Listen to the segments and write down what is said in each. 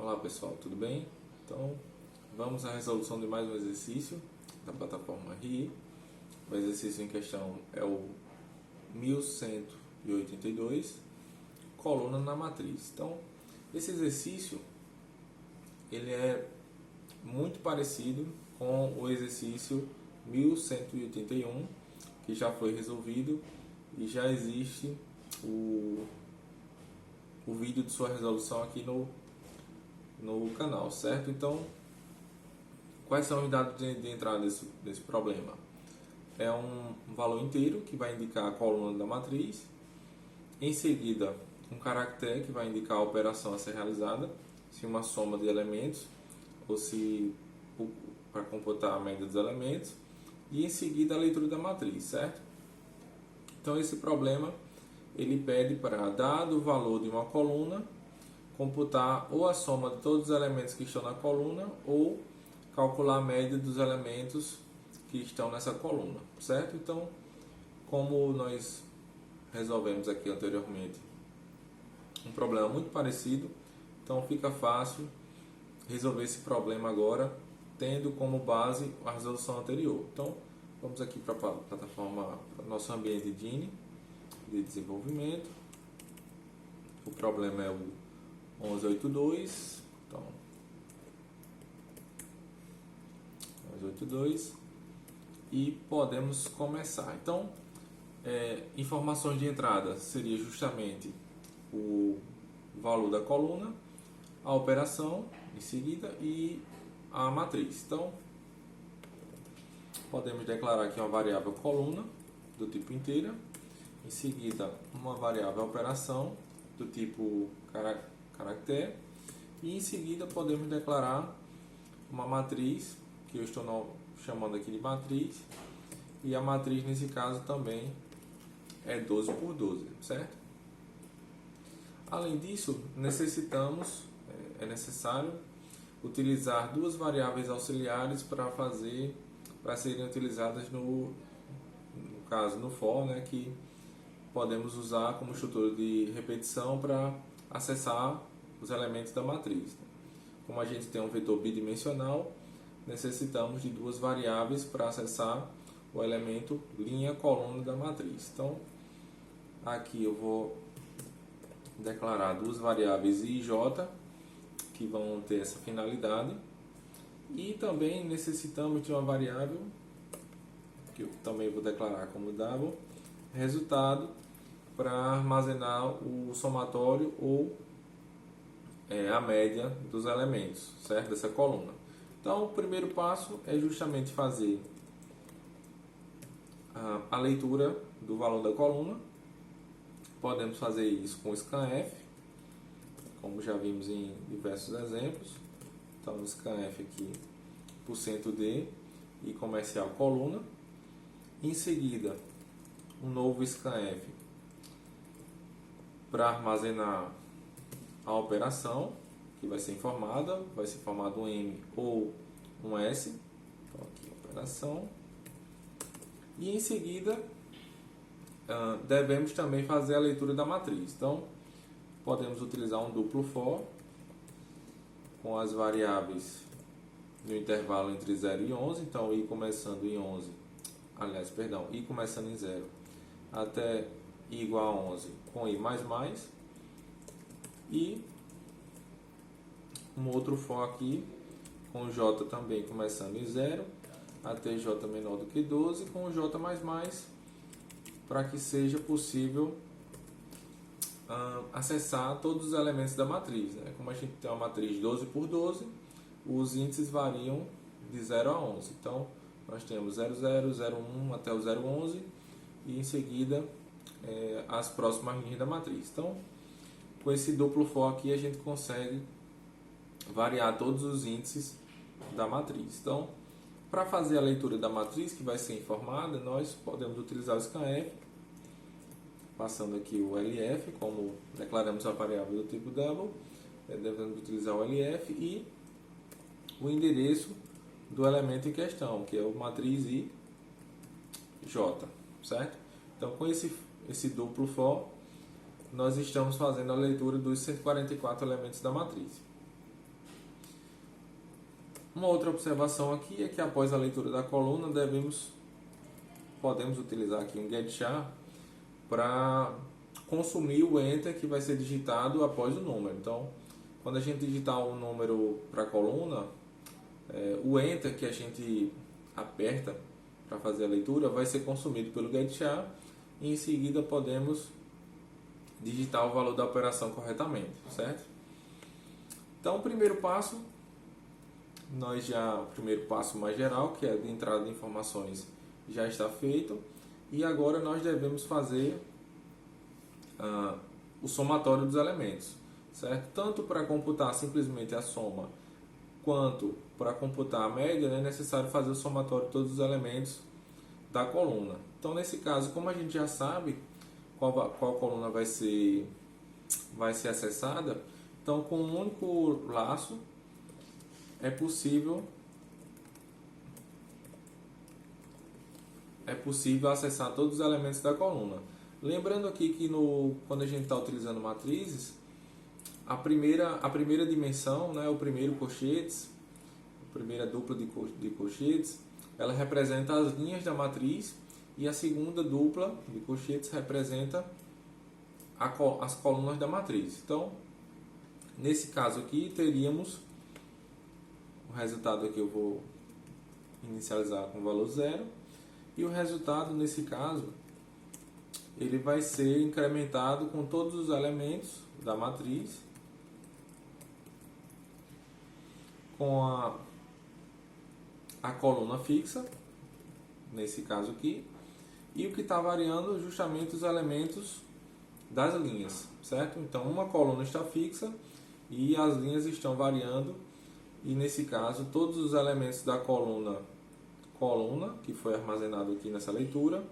Olá pessoal, tudo bem? Então vamos à resolução de mais um exercício da plataforma RI. O exercício em questão é o 1182, coluna na matriz. Então esse exercício ele é muito parecido com o exercício 1181, que já foi resolvido e já existe o vídeo de sua resolução aqui no canal, certo? Então, quais são os dados de entrada desse problema? É um valor inteiro que vai indicar a coluna da matriz, em seguida um caractere que vai indicar a operação a ser realizada, se uma soma de elementos ou se para computar a média dos elementos, e em seguida a leitura da matriz, certo? Então esse problema ele pede para, dado o valor de uma coluna, computar ou a soma de todos os elementos que estão na coluna ou calcular a média dos elementos que estão nessa coluna, certo? Então, como nós resolvemos aqui anteriormente um problema muito parecido, então fica fácil resolver esse problema agora, tendo como base a resolução anterior. Então, vamos aqui para a plataforma, para o nosso ambiente Dini de desenvolvimento. O problema é o 1182, então 1182, e podemos começar. Então, informações de entrada seria justamente o valor da coluna, a operação em seguida e a matriz. Então, podemos declarar aqui uma variável coluna do tipo inteira, em seguida uma variável operação do tipo caractere, e em seguida podemos declarar uma matriz, que eu estou chamando aqui de matriz, e a matriz nesse caso também é 12 por 12, certo? Além disso, é necessário utilizar duas variáveis auxiliares para serem utilizadas no caso no for, né, que podemos usar como estrutura de repetição para acessar os elementos da matriz. Como a gente tem um vetor bidimensional, necessitamos de duas variáveis para acessar o elemento linha coluna da matriz. Então, aqui eu vou declarar duas variáveis i e j que vão ter essa finalidade, e também necessitamos de uma variável que eu também vou declarar como double resultado para armazenar o somatório ou a média dos elementos, certo? Dessa coluna. Então, o primeiro passo é justamente fazer a leitura do valor da coluna. Podemos fazer isso com scanf, como já vimos em diversos exemplos. Então, scanf aqui, %d e comercial coluna. Em seguida, um novo scanf para armazenar a operação que vai ser informada, vai ser formado um M ou um S. Então aqui operação. E em seguida devemos também fazer a leitura da matriz. Então podemos utilizar um duplo for com as variáveis no intervalo entre 0 e 11. Então i começando em 11, i começando em 0 até i igual a 11 com i mais, e um outro for aqui com j também começando em 0 até j menor do que 12 com j para que seja possível acessar todos os elementos da matriz, né? Como a gente tem uma matriz 12 por 12, os índices variam de 0 a 11. Então, nós temos 00, 01 até o 011 e em seguida as próximas linhas da matriz. Então, com esse duplo for aqui, a gente consegue variar todos os índices da matriz. Então, para fazer a leitura da matriz que vai ser informada, nós podemos utilizar o scanf, passando aqui o LF, como declaramos a variável do tipo double, devemos utilizar o LF e o endereço do elemento em questão, que é o matriz i j, certo? Então, com esse duplo for, nós estamos fazendo a leitura dos 144 elementos da matriz. Uma outra observação aqui é que após a leitura da coluna podemos utilizar aqui um getChar para consumir o enter que vai ser digitado após o número. Então, quando a gente digitar um número para a coluna, o enter que a gente aperta para fazer a leitura vai ser consumido pelo getChar e em seguida podemos digitar o valor da operação corretamente, certo? Então, o primeiro passo o primeiro passo mais geral, que é de entrada de informações, já está feito, e agora nós devemos fazer o somatório dos elementos, certo? Tanto para computar simplesmente a soma, quanto para computar a média, é necessário fazer o somatório de todos os elementos da coluna. Então, nesse caso, como a gente já sabe qual coluna vai ser acessada, então com um único laço é possível acessar todos os elementos da coluna. Lembrando aqui que quando a gente está utilizando matrizes, a primeira dimensão, né, o primeiro colchetes, a primeira dupla de colchetes, ela representa as linhas da matriz, e a segunda dupla de colchetes representa as colunas da matriz. Então, nesse caso aqui, teríamos o resultado aqui, eu vou inicializar com o valor 0, e o resultado nesse caso ele vai ser incrementado com todos os elementos da matriz, com a coluna fixa, nesse caso aqui, e o que está variando justamente os elementos das linhas, certo? Então, uma coluna está fixa e as linhas estão variando, e nesse caso todos os elementos da coluna que foi armazenado aqui nessa leitura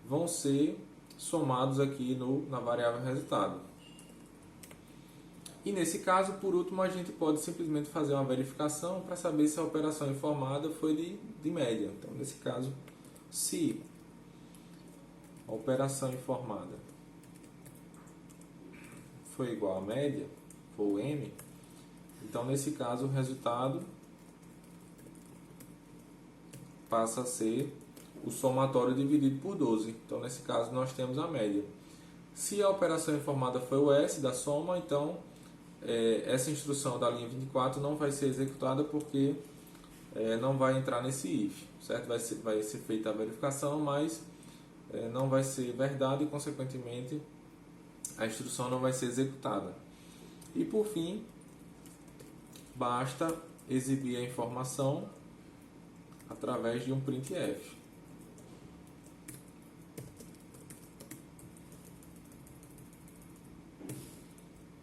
vão ser somados aqui na variável resultado. E nesse caso, por último, a gente pode simplesmente fazer uma verificação para saber se a operação informada foi de média. Então, nesse caso, se a operação informada foi igual a média, for M, então nesse caso o resultado passa a ser o somatório dividido por 12. Então, nesse caso, nós temos a média. Se a operação informada foi o S da soma, então essa instrução da linha 24 não vai ser executada porque não vai entrar nesse if, certo? Vai ser feita a verificação, mas não vai ser verdade e, consequentemente, a instrução não vai ser executada. E, por fim, basta exibir a informação através de um printf.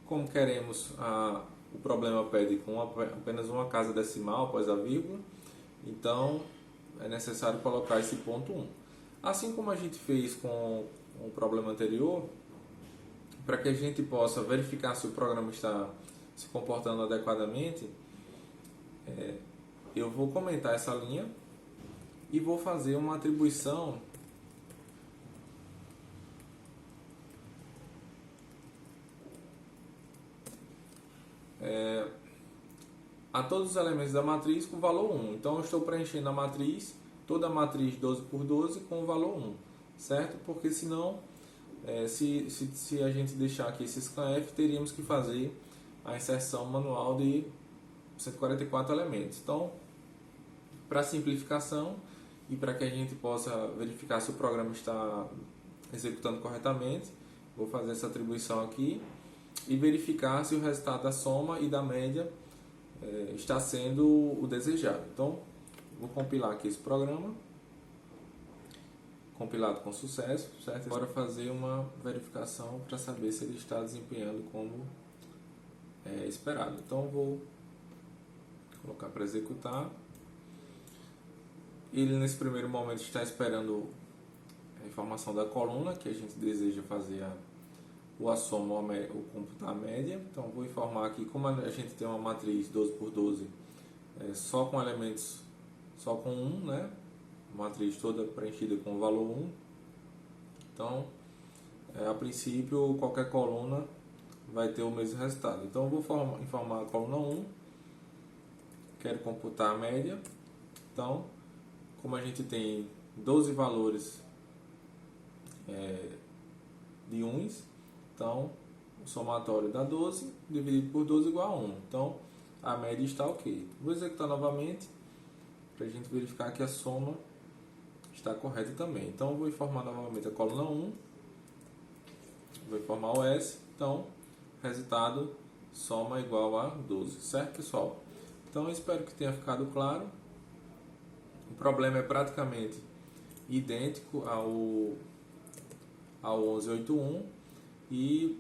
Como queremos, o problema pede com apenas uma casa decimal após a vírgula, então é necessário colocar esse ponto 1. Assim como a gente fez com o problema anterior, para que a gente possa verificar se o programa está se comportando adequadamente, eu vou comentar essa linha e vou fazer uma atribuição a todos os elementos da matriz com o valor 1. Então, eu estou preenchendo a matriz, toda a matriz 12 por 12 com o valor 1, certo? Porque senão, se a gente deixar aqui esse scanf, teríamos que fazer a inserção manual de 144 elementos. Então, para simplificação e para que a gente possa verificar se o programa está executando corretamente, vou fazer essa atribuição aqui e verificar se o resultado da soma e da média está sendo o desejado. Então, vou compilar aqui esse programa, compilado com sucesso, certo? Agora fazer uma verificação para saber se ele está desempenhando como esperado. Então, vou colocar para executar. Ele, nesse primeiro momento, está esperando a informação da coluna que a gente deseja fazer a soma ou computar a média. Então, vou informar aqui, como a gente tem uma matriz 12 por 12 só com elementos, só com 1, né? Matriz toda preenchida com o valor 1. Então, a princípio, qualquer coluna vai ter o mesmo resultado. Então, eu vou informar a coluna 1, quero computar a média. Então, como a gente tem 12 valores de uns, então o somatório dá 12, dividido por 12 igual a 1. Então, a média está ok. Vou executar novamente, para a gente verificar que a soma está correta também. Então, vou informar novamente a coluna 1, vou informar o S, então, resultado, soma igual a 12, certo, pessoal? Então, espero que tenha ficado claro. O problema é praticamente idêntico ao 1181 e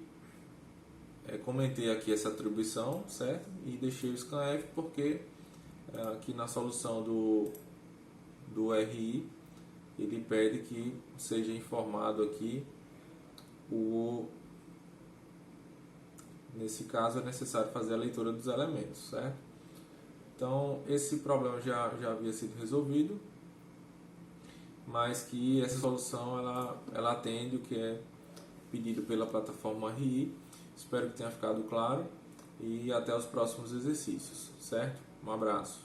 comentei aqui essa atribuição, certo? E deixei o scanf porque aqui na solução do RI ele pede que seja informado aqui nesse caso é necessário fazer a leitura dos elementos, certo? Então esse problema já havia sido resolvido, mas que essa solução ela atende o que é pedido pela plataforma RI. Espero que tenha ficado claro e até os próximos exercícios, certo? Um abraço.